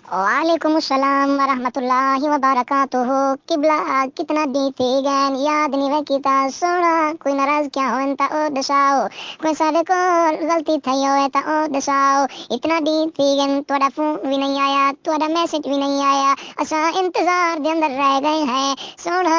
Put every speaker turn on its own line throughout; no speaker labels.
वालेकुम अस्सलाम वरहमतुल्लाहि वबरकातुहू। किबला कितना दी थी गैन याद नहीं वे कीता सोना कोई नाराज क्या होन ता ओ दसाओ कोई सारे को गलती थई होए ता ओ दसाओ। इतना दी थी गैन तोड़ा फोन भी नहीं आया तोड़ा मैसेज भी नहीं आया असा इंतजार दे अंदर रह गए हैं सोना।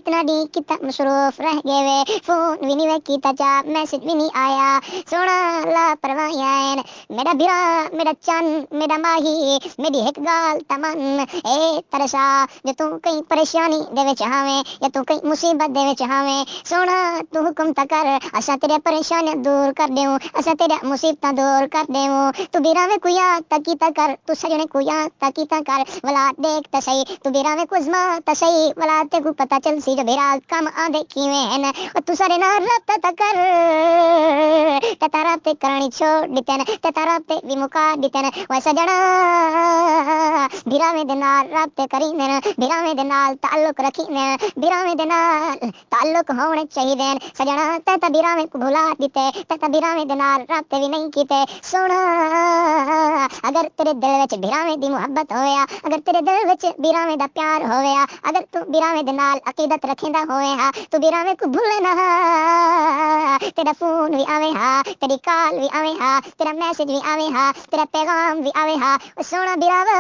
इतना दी कितना मसरूफ रह गए वे फोन भी नहीं वे कीता चा मैसेज भी नहीं आया सोना लापरवाही मेरा बिरा मेरा चन मेरा माही मेरी एक गाल तमन ए तरसा जो तू कहीं परेशानी देवे चाहवे या तू कहीं मुसीबत देवे चाहवे सोना तू हुक्म ता कर असा तेरे परेशानियां दूर कर देऊं असा तेरे मुसीबतां दूर कर देऊं। तू बिरावे कुया तकीता कर तू सजने कुया तकीता कर वला देख ता सही तू बिरावे कुजमा ता सही वला ते को पता चल सी जो बिरा कम आंदे कीवे हैं और तू सारे ना रब्ता ता कर ते तारा ते करनी छोड़ दिते ते तारा ते विमुका दिते वैसा जड़ा बिरावे दे नाल राबते करी ने बिरावे दे नाल ताल्लुक रखी ने बिरावे दे नाल ताल्लुक होने चाहिए सजना ते बिरावे को भुला दिते ते बिरावे दे नाल राबते भी नहीं कीते सोना। अगर तेरे दिल विच बिरावे दी मुहब्बत होया अगर तेरे दिल विच बिरावे दा प्यार होया अगर तू बिरावे दे नाल अकीदत रखेंदा होया तू बिरावे को भूले ना तेरा फोन भी आवे हा तेरी कॉल भी आवे हा तेरा मैसेज भी आवे हा तेरा पैगाम भी आवे हा सोना बिरावा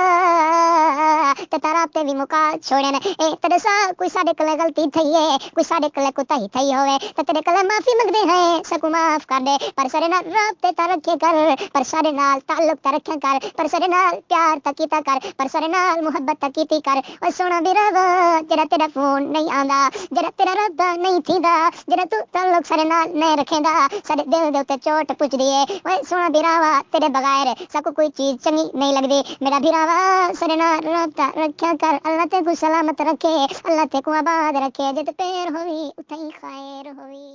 ते तारा ते भी मुका छोड़े ने ए तेरे सा कोई साडे कले गलती थई है कोई साडे कले कोताही थई होवे ते तेरे कले माफी मंगदे हैं सकू माफ कर दे पर सारे नाल राबते ता रखे कर पर सारे नाल ताल्लुक ता रखे कर पर सारे नाल प्यार ता कीता कर पर सारे नाल मुहब्बत ता कीती कर ओ सोना बिरावा जेड़ा तेरा फोन नहीं आंदा जेड़ा तेरा रब्ता नहीं थींदा जेड़ा तू ताल्लुक सारे नाल नहीं रखेंदा सारे दिल दे उत्ते चोट पुजदी है ओए सोना बिरावा तेरे बगैर सकू कोई चीज चंगी नहीं लगदी मेरा बिरावा सारे नाल राबता रखा कर अल्लाह ते को सलामत रखे अल्लाह ते को आबाद रखे जित पैर होवी उतई खैर होवी।